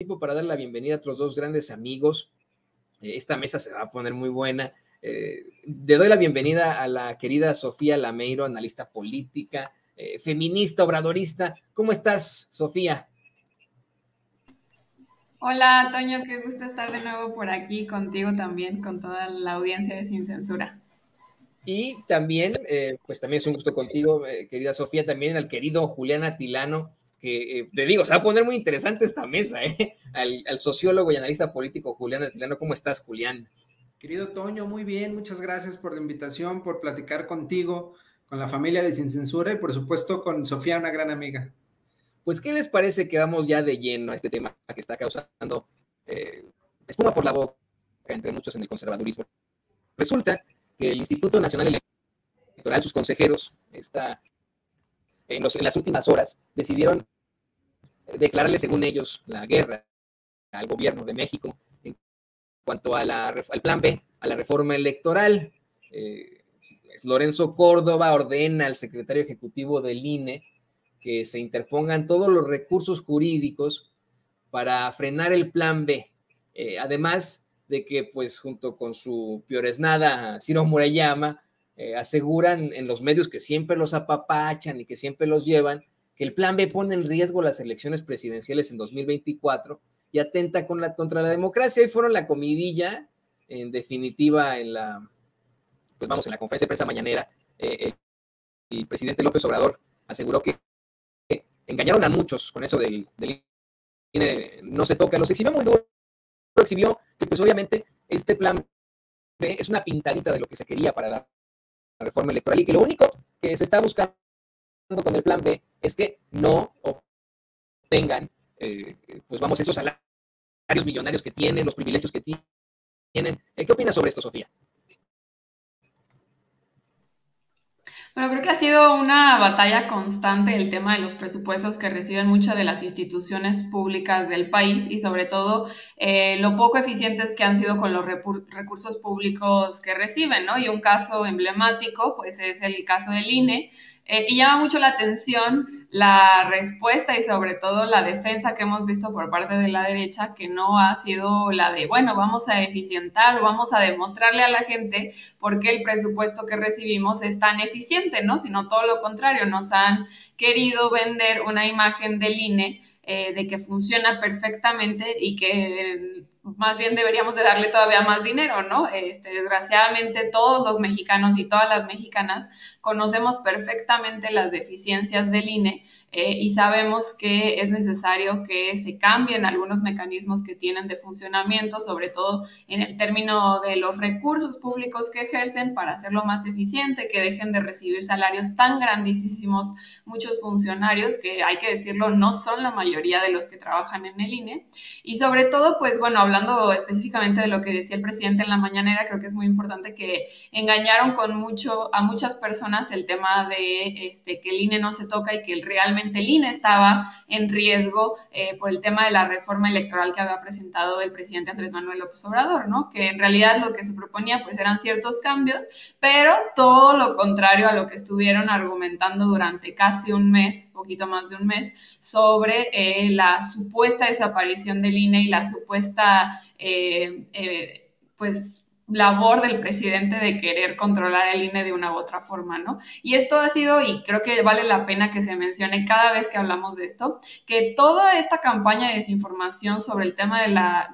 tiempo para dar la bienvenida a otros dos grandes amigos. Esta mesa se va a poner muy buena. Le doy la bienvenida a la querida Sofía Lameiro, analista política, feminista, obradorista. ¿Cómo estás, Sofía? Hola, Toño, qué gusto estar de nuevo por aquí contigo también, con toda la audiencia de Sin Censura. Y también, pues también es un gusto contigo, querida Sofía, también al querido Julián Atilano, que te digo, se va a poner muy interesante esta mesa, al sociólogo y analista político Julián Atilano. ¿Cómo estás, Julián? Querido Toño, muy bien, muchas gracias por la invitación, por platicar contigo, con la familia de Sin Censura y por supuesto con Sofía, una gran amiga. Pues, ¿qué les parece que vamos ya de lleno a este tema que está causando espuma por la boca entre muchos en el conservadurismo? Resulta que el Instituto Nacional Electoral, sus consejeros, en las últimas horas decidieron declararle, según ellos, la guerra al gobierno de México en cuanto a al plan B, a la reforma electoral. Lorenzo Córdoba ordena al secretario ejecutivo del INE que se interpongan todos los recursos jurídicos para frenar el plan B. Además de que, pues, junto con su pioresnada Ciro Murayama, aseguran en los medios que siempre los apapachan y que siempre los llevan, que el plan B pone en riesgo las elecciones presidenciales en 2024 y atenta contra la democracia. Y fueron la comidilla, en definitiva, en la conferencia de prensa mañanera, el presidente López Obrador aseguró que engañaron a muchos con eso del INE no se toca. Los exhibió muy duro, exhibió que pues obviamente este plan B es una pintadita de lo que se quería para la reforma electoral y que lo único que se está buscando con el plan B es que no obtengan esos salarios millonarios que tienen, los privilegios que tienen. ¿Qué opinas sobre esto, Sofía? Bueno, creo que ha sido una batalla constante el tema de los presupuestos que reciben muchas de las instituciones públicas del país y sobre todo lo poco eficientes que han sido con los recursos públicos que reciben, ¿no? Y un caso emblemático, pues es el caso del INE, y llama mucho la atención la respuesta y sobre todo la defensa que hemos visto por parte de la derecha, que no ha sido la de, bueno, vamos a eficientar o vamos a demostrarle a la gente por qué el presupuesto que recibimos es tan eficiente, ¿no? Sino todo lo contrario, nos han querido vender una imagen del INE de que funciona perfectamente y que más bien deberíamos de darle todavía más dinero, ¿no? Desgraciadamente todos los mexicanos y todas las mexicanas conocemos perfectamente las deficiencias del INE y sabemos que es necesario que se cambien algunos mecanismos que tienen de funcionamiento, sobre todo en el término de los recursos públicos que ejercen para hacerlo más eficiente, que dejen de recibir salarios tan grandísimos muchos funcionarios que, hay que decirlo, no son la mayoría de los que trabajan en el INE. Y sobre todo, pues bueno, hablando específicamente de lo que decía el presidente en la mañanera, creo que es muy importante que engañaron a muchas personas el tema de que el INE no se toca y que realmente el INE estaba en riesgo por el tema de la reforma electoral que había presentado el presidente Andrés Manuel López Obrador, ¿no? Que en realidad lo que se proponía pues eran ciertos cambios, pero todo lo contrario a lo que estuvieron argumentando durante casi un mes, poquito más de un mes, sobre la supuesta desaparición del INE y la supuesta pues labor del presidente de querer controlar el INE de una u otra forma, ¿no? Y esto ha sido, y creo que vale la pena que se mencione cada vez que hablamos de esto, que toda esta campaña de desinformación sobre el tema de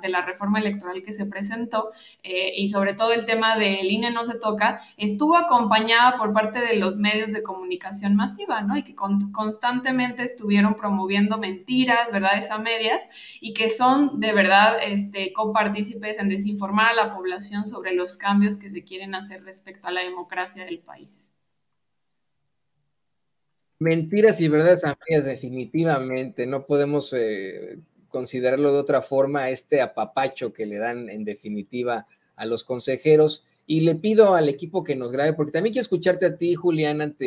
la reforma electoral que se presentó y sobre todo el tema del INE no se toca, estuvo acompañada por parte de los medios de comunicación masiva, ¿no? Y que constantemente estuvieron promoviendo mentiras, verdades a medias, y que son de verdad copartícipes en desinformar a la población sobre los cambios que se quieren hacer respecto a la democracia del país. Mentiras y verdades amigas, definitivamente. No podemos considerarlo de otra forma, este apapacho que le dan en definitiva a los consejeros. Y le pido al equipo que nos grabe, porque también quiero escucharte a ti, Julián,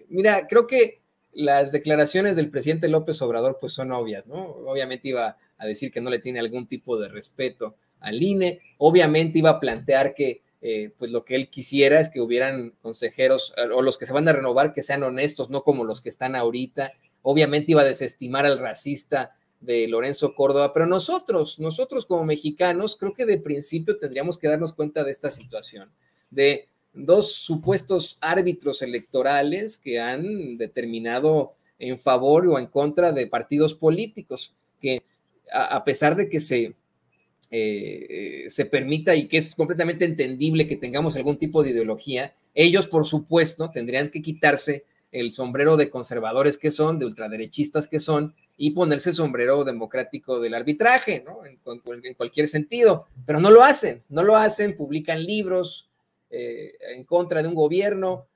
mira, creo que las declaraciones del presidente López Obrador pues son obvias, ¿no? Obviamente iba a decir que no le tiene algún tipo de respeto al INE, obviamente iba a plantear que pues lo que él quisiera es que hubieran consejeros o los que se van a renovar que sean honestos, no como los que están ahorita. Obviamente iba a desestimar al racista de Lorenzo Córdoba, pero nosotros como mexicanos, creo que de principio tendríamos que darnos cuenta de esta situación, de dos supuestos árbitros electorales que han determinado en favor o en contra de partidos políticos, que a pesar de que se permita y que es completamente entendible que tengamos algún tipo de ideología, ellos, por supuesto, tendrían que quitarse el sombrero de conservadores que son, de ultraderechistas que son, y ponerse el sombrero democrático del arbitraje, ¿no? En cualquier sentido, pero no lo hacen, publican libros en contra de un gobierno,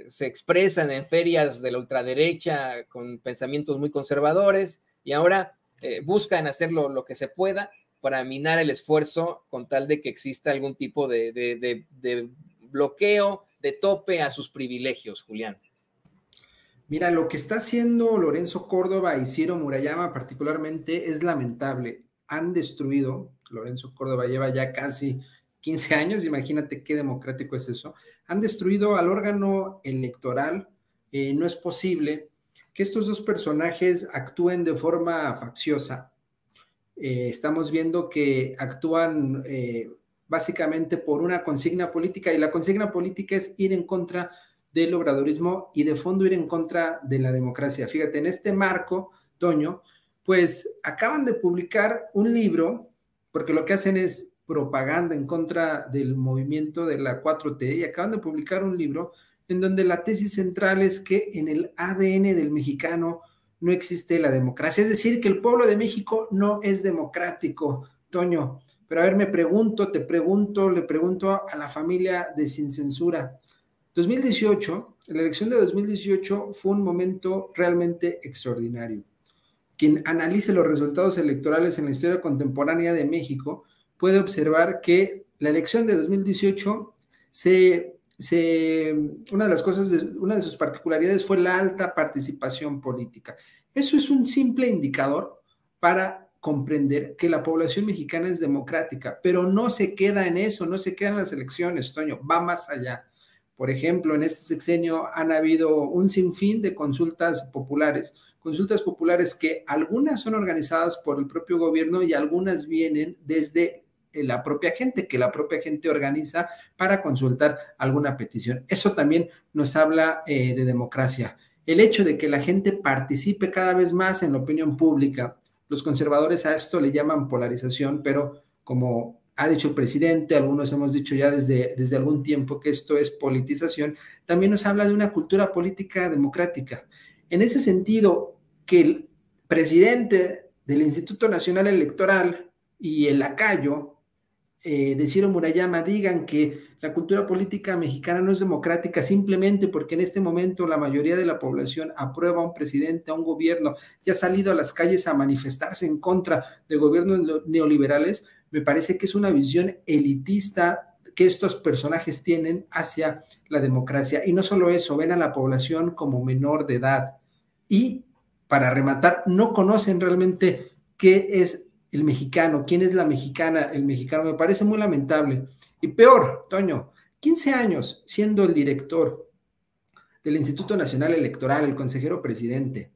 se expresan en ferias de la ultraderecha con pensamientos muy conservadores, y ahora buscan hacer lo que se pueda para minar el esfuerzo con tal de que exista algún tipo de bloqueo, de tope a sus privilegios, Julián. Mira, lo que está haciendo Lorenzo Córdoba y Ciro Murayama particularmente es lamentable. Han destruido, Lorenzo Córdoba lleva ya casi 15 años, imagínate qué democrático es eso, han destruido al órgano electoral. No es posible que estos dos personajes actúen de forma facciosa. Estamos viendo que actúan básicamente por una consigna política, y la consigna política es ir en contra del obradorismo y de fondo ir en contra de la democracia. Fíjate, en este marco, Toño, pues acaban de publicar un libro, porque lo que hacen es propaganda en contra del movimiento de la 4T, y acaban de publicar un libro en donde la tesis central es que en el ADN del mexicano no existe la democracia, es decir, que el pueblo de México no es democrático, Toño. Pero a ver, le pregunto a la familia de Sin Censura. 2018, la elección de 2018 fue un momento realmente extraordinario. Quien analice los resultados electorales en la historia contemporánea de México puede observar que la elección de 2018 una de sus particularidades fue la alta participación política. Eso es un simple indicador para comprender que la población mexicana es democrática, pero no se queda en eso, no se queda en las elecciones, Toño, va más allá. Por ejemplo, en este sexenio han habido un sinfín de consultas populares que algunas son organizadas por el propio gobierno y algunas vienen desde la propia gente, que la propia gente organiza para consultar alguna petición. Eso también nos habla de democracia. El hecho de que la gente participe cada vez más en la opinión pública, los conservadores a esto le llaman polarización, pero como ha dicho el presidente, algunos hemos dicho ya desde algún tiempo que esto es politización, también nos habla de una cultura política democrática. En ese sentido, que el presidente del Instituto Nacional Electoral y el lacayo de Ciro Murayama digan que la cultura política mexicana no es democrática simplemente porque en este momento la mayoría de la población aprueba a un presidente, a un gobierno, ya ha salido a las calles a manifestarse en contra de gobiernos neoliberales, me parece que es una visión elitista que estos personajes tienen hacia la democracia. Y no solo eso, ven a la población como menor de edad. Y para rematar, no conocen realmente qué es el mexicano, quién es la mexicana, el mexicano. Me parece muy lamentable. Y peor, Toño, 15 años siendo el director del Instituto Nacional Electoral, el consejero presidente,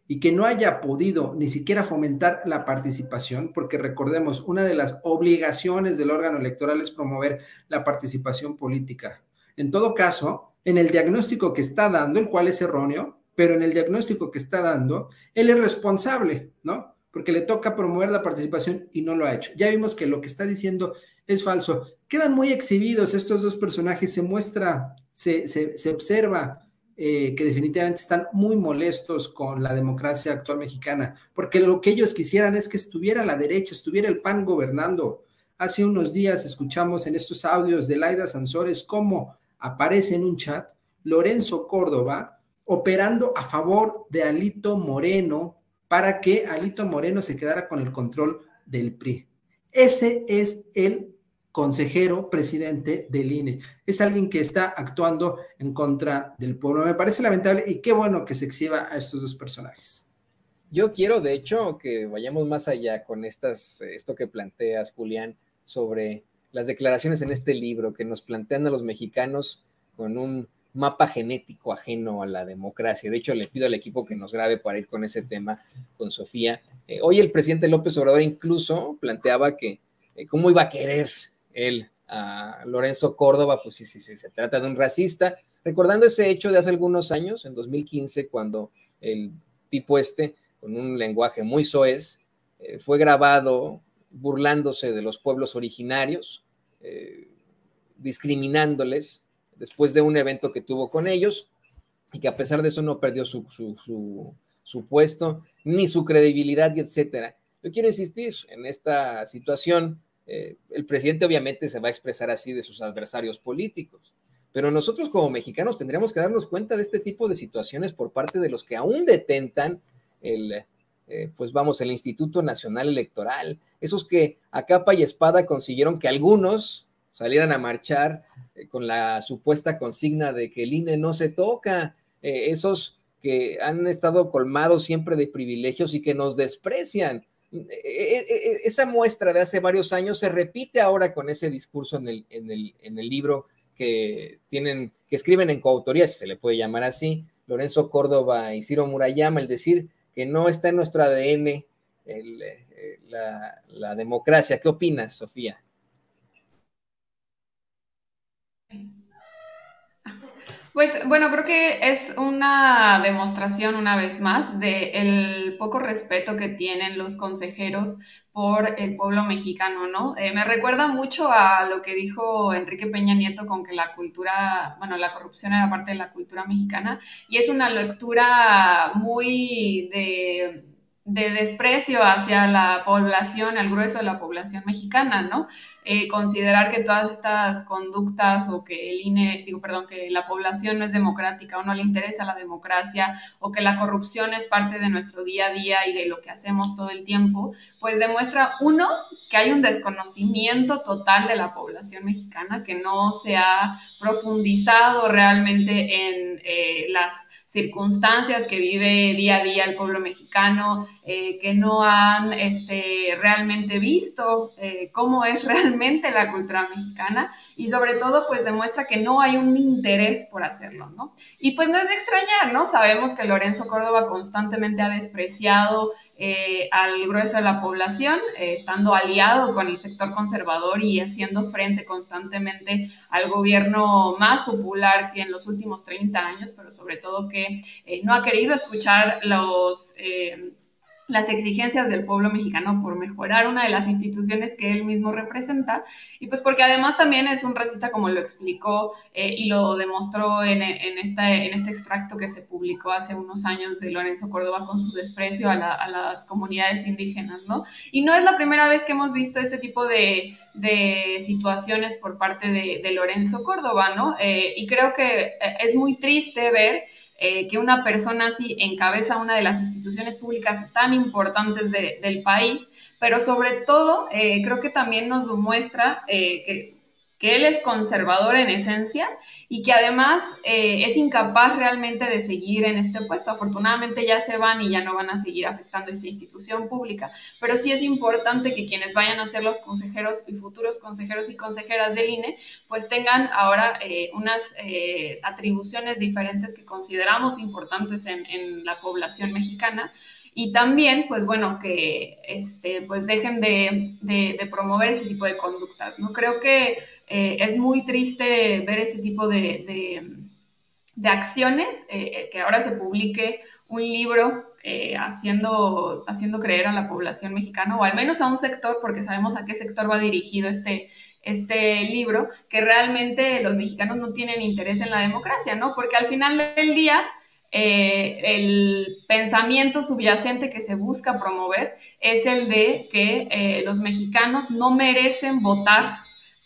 y que no haya podido ni siquiera fomentar la participación, porque recordemos, una de las obligaciones del órgano electoral es promover la participación política. En todo caso, en el diagnóstico que está dando, el cual es erróneo, pero en el diagnóstico que está dando, él es responsable, ¿no? Porque le toca promover la participación y no lo ha hecho. Ya vimos que lo que está diciendo es falso. Quedan muy exhibidos estos dos personajes, se muestra, se observa que definitivamente están muy molestos con la democracia actual mexicana, porque lo que ellos quisieran es que estuviera la derecha, estuviera el PAN gobernando. Hace unos días escuchamos en estos audios de Laida Sansores cómo aparece en un chat Lorenzo Córdoba operando a favor de Alito Moreno para que Alito Moreno se quedara con el control del PRI. Ese es el consejero presidente del INE. Es alguien que está actuando en contra del pueblo. Me parece lamentable y qué bueno que se exhiba a estos dos personajes. Yo quiero, de hecho, que vayamos más allá con esto que planteas, Julián, sobre las declaraciones en este libro que nos plantean a los mexicanos con un mapa genético ajeno a la democracia. De hecho, le pido al equipo que nos grabe para ir con ese tema con Sofía. Hoy el presidente López Obrador incluso planteaba que cómo iba a querer él a Lorenzo Córdoba, pues sí, se trata de un racista, recordando ese hecho de hace algunos años, en 2015, cuando el tipo con un lenguaje muy soez, fue grabado burlándose de los pueblos originarios, discriminándoles, después de un evento que tuvo con ellos, y que a pesar de eso no perdió su puesto, ni su credibilidad, y etcétera. Yo quiero insistir en esta situación. El presidente obviamente se va a expresar así de sus adversarios políticos, pero nosotros como mexicanos tendríamos que darnos cuenta de este tipo de situaciones por parte de los que aún detentan el Instituto Nacional Electoral, esos que a capa y espada consiguieron que algunos salieran a marchar con la supuesta consigna de que el INE no se toca, esos que han estado colmados siempre de privilegios y que nos desprecian. Esa muestra de hace varios años se repite ahora con ese discurso en el libro que escriben en coautoría, si se le puede llamar así, Lorenzo Córdoba y Ciro Murayama, el decir que no está en nuestro ADN la democracia. ¿Qué opinas, Sofía? Pues bueno, creo que es una demostración una vez más del poco respeto que tienen los consejeros por el pueblo mexicano, ¿no? Me recuerda mucho a lo que dijo Enrique Peña Nieto con que la corrupción era parte de la cultura mexicana, y es una lectura muy de desprecio hacia la población, al grueso de la población mexicana, ¿no? Considerar que todas estas conductas o que que la población no es democrática o no le interesa la democracia o que la corrupción es parte de nuestro día a día y de lo que hacemos todo el tiempo, pues demuestra, uno, que hay un desconocimiento total de la población mexicana, que no se ha profundizado realmente en las circunstancias que vive día a día el pueblo mexicano, que no han realmente visto cómo es realmente la cultura mexicana, y sobre todo pues demuestra que no hay un interés por hacerlo, ¿no? Y pues no es de extrañar, ¿no? Sabemos que Lorenzo Córdoba constantemente ha despreciado al grueso de la población, estando aliado con el sector conservador y haciendo frente constantemente al gobierno más popular que en los últimos 30 años, pero sobre todo que no ha querido escuchar las exigencias del pueblo mexicano por mejorar una de las instituciones que él mismo representa, y pues porque además también es un racista, como lo explicó y lo demostró en este extracto que se publicó hace unos años de Lorenzo Córdoba con su desprecio a las comunidades indígenas, ¿no? Y no es la primera vez que hemos visto este tipo de situaciones por parte de Lorenzo Córdoba, ¿no? Y creo que es muy triste ver que una persona así encabeza una de las instituciones públicas tan importantes del país, pero sobre todo creo que también nos demuestra que él es conservador en esencia y que además es incapaz realmente de seguir en este puesto. Afortunadamente ya se van y ya no van a seguir afectando esta institución pública, pero sí es importante que quienes vayan a ser los consejeros y futuros consejeros y consejeras del INE pues tengan ahora unas atribuciones diferentes que consideramos importantes en la población mexicana. Y también, pues bueno, que pues dejen de promover este tipo de conductas, ¿no? Creo que es muy triste ver este tipo de acciones, que ahora se publique un libro haciendo creer a la población mexicana, o al menos a un sector, porque sabemos a qué sector va dirigido este libro, que realmente los mexicanos no tienen interés en la democracia, ¿no? Porque al final del día, el pensamiento subyacente que se busca promover es el de que los mexicanos no merecen votar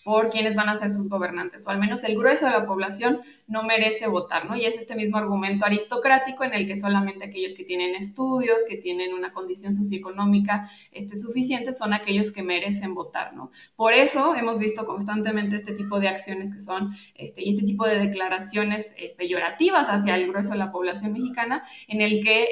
por quienes van a ser sus gobernantes, o al menos el grueso de la población no merece votar, ¿no? Y es este mismo argumento aristocrático en el que solamente aquellos que tienen estudios, que tienen una condición socioeconómica suficiente, son aquellos que merecen votar, ¿no? Por eso hemos visto constantemente este tipo de acciones que son, y este tipo de declaraciones peyorativas hacia el grueso de la población mexicana, en el que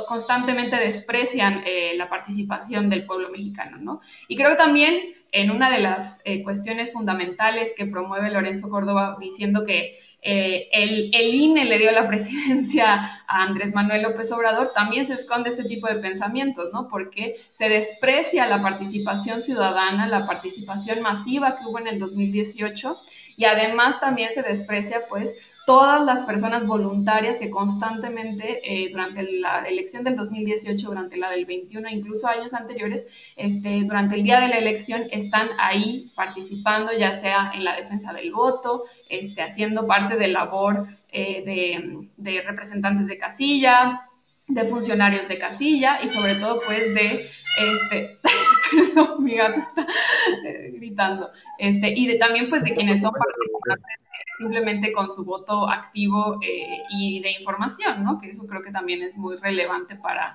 constantemente desprecian la participación del pueblo mexicano, ¿no? Y creo que también en una de las cuestiones fundamentales que promueve Lorenzo Córdoba, diciendo que el INE le dio la presidencia a Andrés Manuel López Obrador, también se esconde este tipo de pensamientos, ¿no? Porque se desprecia la participación ciudadana, la participación masiva que hubo en el 2018, y además también se desprecia, pues, todas las personas voluntarias que constantemente durante la elección del 2018, durante la del 21, incluso años anteriores, durante el día de la elección están ahí participando, ya sea en la defensa del voto, haciendo parte de labor de representantes de casilla, de funcionarios de casilla y sobre todo pues de perdón, mi gato está gritando, y también pues de quienes son participantes simplemente con su voto activo y de información, ¿no? Que eso creo que también es muy relevante para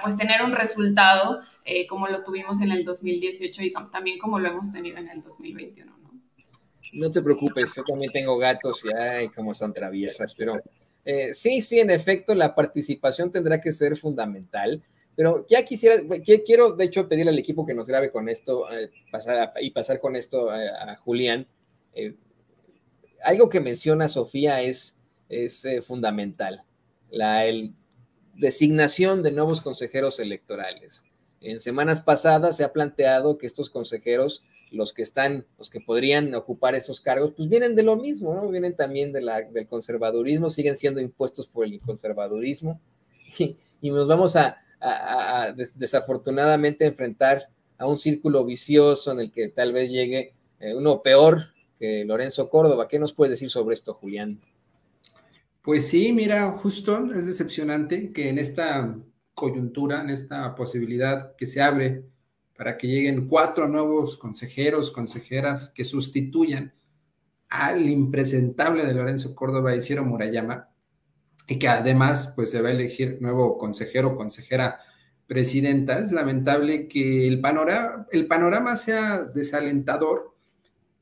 pues tener un resultado como lo tuvimos en el 2018 y también como lo hemos tenido en el 2021, ¿no? No te preocupes, yo también tengo gatos y ay, cómo son traviesas, pero sí, en efecto, la participación tendrá que ser fundamental, pero ya quiero de hecho pedirle al equipo que nos grabe con esto, pasar con esto a Julián. Algo que menciona Sofía es fundamental, la designación de nuevos consejeros electorales. En semanas pasadas se ha planteado que estos consejeros, los que podrían ocupar esos cargos, pues vienen de lo mismo, ¿no? Vienen también del conservadurismo, siguen siendo impuestos por el conservadurismo y nos vamos a desafortunadamente enfrentar a un círculo vicioso en el que tal vez llegue uno peor que Lorenzo Córdoba. ¿Qué nos puedes decir sobre esto, Julián? Pues sí, mira, justo es decepcionante que en esta coyuntura, en esta posibilidad que se abre para que lleguen 4 nuevos consejeros, consejeras que sustituyan al impresentable de Lorenzo Córdoba y Ciro Murayama, y que además pues se va a elegir nuevo consejero o consejera presidenta. Es lamentable que el panorama sea desalentador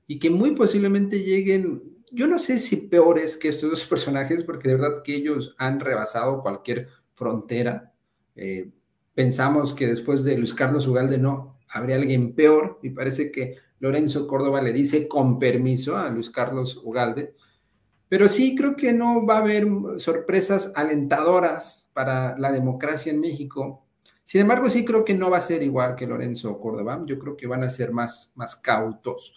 y que muy posiblemente lleguen, yo no sé si peores que estos 2 personajes, porque de verdad que ellos han rebasado cualquier frontera. Pensamos que después de Luis Carlos Ugalde no habría alguien peor, y parece que Lorenzo Córdoba le dice con permiso a Luis Carlos Ugalde, pero sí creo que no va a haber sorpresas alentadoras para la democracia en México. Sin embargo, sí creo que no va a ser igual que Lorenzo Córdoba. Yo creo que van a ser más cautos,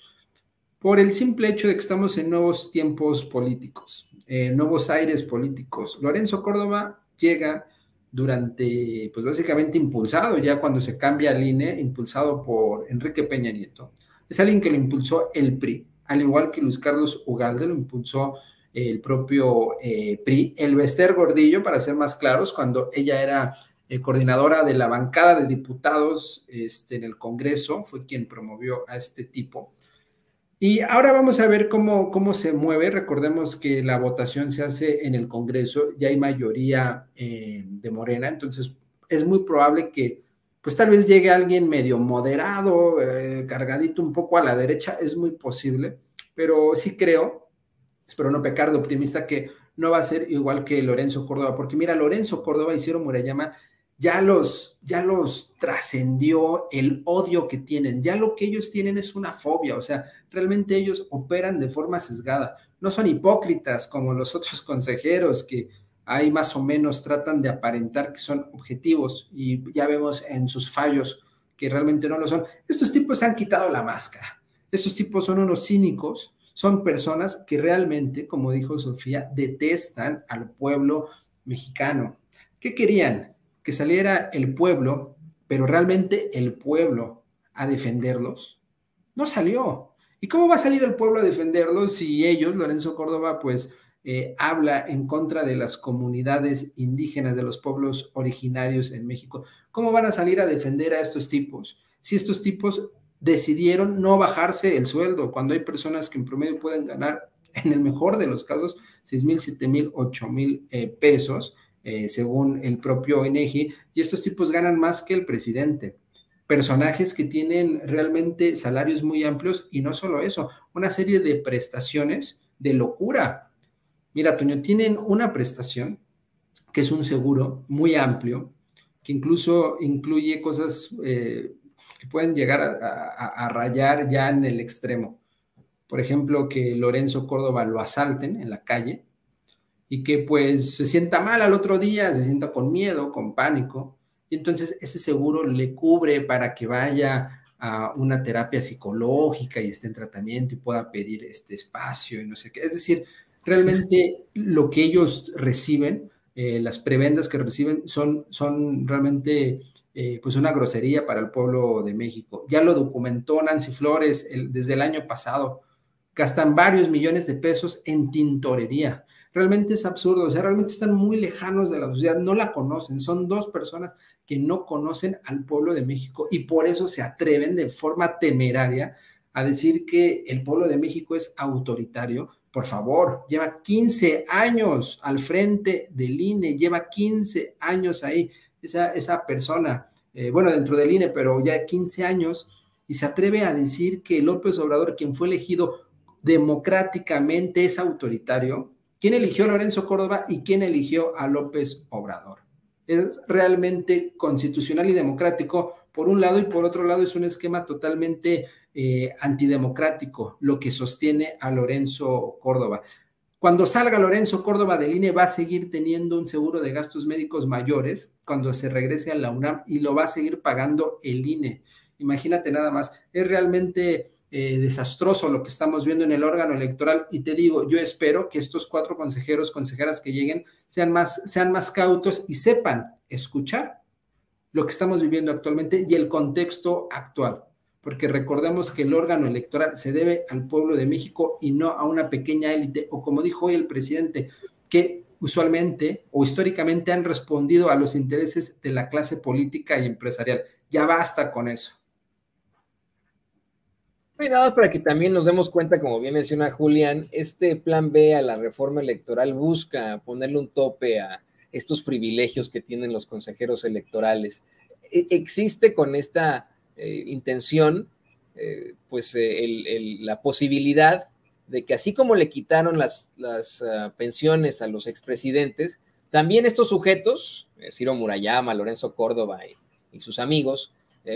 por el simple hecho de que estamos en nuevos tiempos políticos, nuevos aires políticos. Lorenzo Córdoba llega durante, pues básicamente impulsado, ya cuando se cambia el INE, impulsado por Enrique Peña Nieto. Es alguien que lo impulsó el PRI, al igual que Luis Carlos Ugalde lo impulsó el propio PRI, el Bester Gordillo, para ser más claros, cuando ella era coordinadora de la bancada de diputados en el Congreso, fue quien promovió a este tipo. Y ahora vamos a ver cómo se mueve. Recordemos que la votación se hace en el Congreso, ya hay mayoría de Morena, entonces es muy probable que pues tal vez llegue alguien medio moderado, cargadito un poco a la derecha, es muy posible, pero sí creo, espero no pecar de optimista, que no va a ser igual que Lorenzo Córdoba, porque mira, Lorenzo Córdoba y Ciro Murayama ya los trascendió el odio que tienen, ya lo que ellos tienen es una fobia, o sea, realmente ellos operan de forma sesgada, no son hipócritas como los otros consejeros que ahí más o menos tratan de aparentar que son objetivos y ya vemos en sus fallos que realmente no lo son. Estos tipos han quitado la máscara, estos tipos son unos cínicos, son personas que realmente, como dijo Sofía, detestan al pueblo mexicano. ¿Qué querían? Que saliera el pueblo, pero realmente el pueblo a defenderlos. No salió. ¿Y cómo va a salir el pueblo a defenderlos si ellos, Lorenzo Córdoba, pues habla en contra de las comunidades indígenas, de los pueblos originarios en México? ¿Cómo van a salir a defender a estos tipos? Si estos tipos decidieron no bajarse el sueldo, cuando hay personas que en promedio pueden ganar, en el mejor de los casos, 6,000, 7,000, 8,000 pesos, según el propio INEGI, y estos tipos ganan más que el presidente. Personajes que tienen realmente salarios muy amplios, y no solo eso, una serie de prestaciones de locura. Mira, Toño, tienen una prestación que es un seguro muy amplio, que incluso incluye cosas que pueden llegar a rayar ya en el extremo. Por ejemplo, que Lorenzo Córdoba lo asalten en la calle y que pues se sienta mal al otro día, se sienta con miedo, con pánico, y entonces ese seguro le cubre para que vaya a una terapia psicológica y esté en tratamiento y pueda pedir este espacio y no sé qué. Es decir, realmente lo que ellos reciben, las prebendas que reciben son realmente pues una grosería para el pueblo de México. Ya lo documentó Nancy Flores desde el año pasado. Gastan varios millones de pesos en tintorería. Realmente es absurdo, o sea, realmente están muy lejanos de la sociedad, no la conocen, son dos personas que no conocen al pueblo de México y por eso se atreven de forma temeraria a decir que el pueblo de México es autoritario. Por favor, lleva 15 años al frente del INE, lleva 15 años ahí, esa persona, bueno, dentro del INE, pero ya 15 años, y se atreve a decir que López Obrador, quien fue elegido democráticamente, es autoritario. ¿Quién eligió a Lorenzo Córdoba y quién eligió a López Obrador? Es realmente constitucional y democrático por un lado, y por otro lado es un esquema totalmente antidemocrático lo que sostiene a Lorenzo Córdoba. Cuando salga Lorenzo Córdoba del INE va a seguir teniendo un seguro de gastos médicos mayores cuando se regrese a la UNAM y lo va a seguir pagando el INE. Imagínate nada más, es realmente desastroso lo que estamos viendo en el órgano electoral, y te digo, yo espero que estos 4 consejeros, consejeras que lleguen sean más cautos y sepan escuchar lo que estamos viviendo actualmente y el contexto actual, porque recordemos que el órgano electoral se debe al pueblo de México y no a una pequeña élite, o como dijo hoy el presidente, que usualmente o históricamente han respondido a los intereses de la clase política y empresarial. Ya basta con eso. Nada, para que también nos demos cuenta, como bien menciona Julián, este plan B a la reforma electoral busca ponerle un tope a estos privilegios que tienen los consejeros electorales. Existe con esta intención, la posibilidad de que así como le quitaron las pensiones a los expresidentes, también estos sujetos, Ciro Murayama, Lorenzo Córdoba y sus amigos,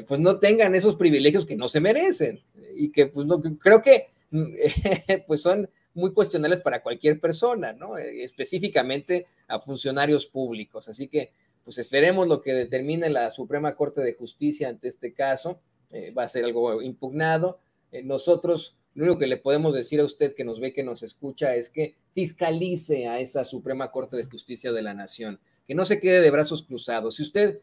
pues no tengan esos privilegios que no se merecen y que pues no, creo que pues son muy cuestionables para cualquier persona, ¿no? Específicamente a funcionarios públicos. Así que pues esperemos lo que determine la Suprema Corte de Justicia ante este caso. Va a ser algo impugnado. Nosotros lo único que le podemos decir a usted que nos ve, que nos escucha, es que fiscalice a esa Suprema Corte de Justicia de la Nación, que no se quede de brazos cruzados. Si usted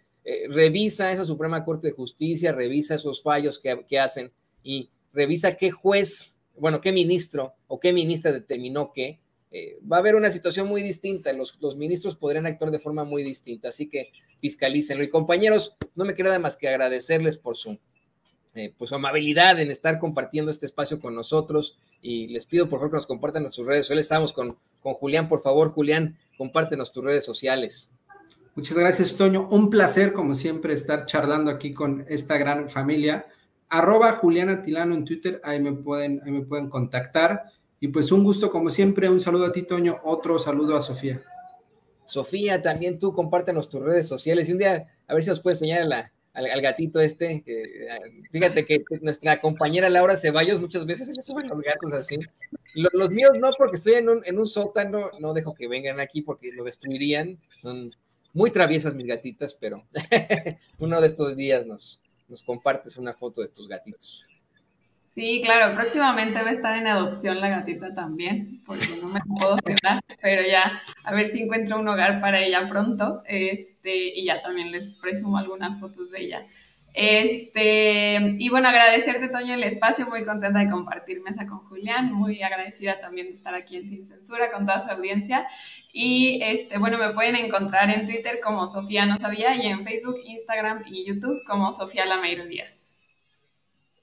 revisa esa Suprema Corte de Justicia, revisa esos fallos que hacen y revisa qué juez, bueno, qué ministro o qué ministra determinó que va a haber una situación muy distinta. Los ministros podrían actuar de forma muy distinta, así que fiscalícenlo. Y compañeros, no me queda más que agradecerles por su amabilidad en estar compartiendo este espacio con nosotros, y les pido por favor que nos compartan en sus redes sociales. Estamos con Julián, por favor, Julián, compártenos tus redes sociales. Muchas gracias, Toño. Un placer, como siempre, estar charlando aquí con esta gran familia. @Julián Tilano en Twitter, ahí me pueden contactar. Y pues un gusto, como siempre. Un saludo a ti, Toño. Otro saludo a Sofía. Sofía, también tú compártenos tus redes sociales. Y un día, a ver si nos puedes enseñar al gatito este. Fíjate que nuestra compañera Laura Ceballos muchas veces se le suben los gatos así. Los míos no, porque estoy en un sótano, no dejo que vengan aquí porque lo destruirían. Son muy traviesas mis gatitas, pero uno de estos días nos compartes una foto de tus gatitos. Sí, claro, próximamente va a estar en adopción la gatita también, porque no me puedo quedar, pero ya a ver si encuentro un hogar para ella pronto, y ya también les presumo algunas fotos de ella. Y bueno, agradecerte, Toño, el espacio, muy contenta de compartir mesa con Julián, muy agradecida también de estar aquí en Sin Censura con toda su audiencia. Y bueno, me pueden encontrar en Twitter como Sofía No Sabía y en Facebook, Instagram y YouTube como Sofía Lameiro Díaz.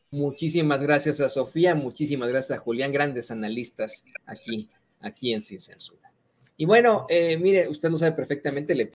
Muchísimas gracias a Sofía, muchísimas gracias a Julián, grandes analistas aquí en Sin Censura. Y bueno, mire, usted lo sabe perfectamente, le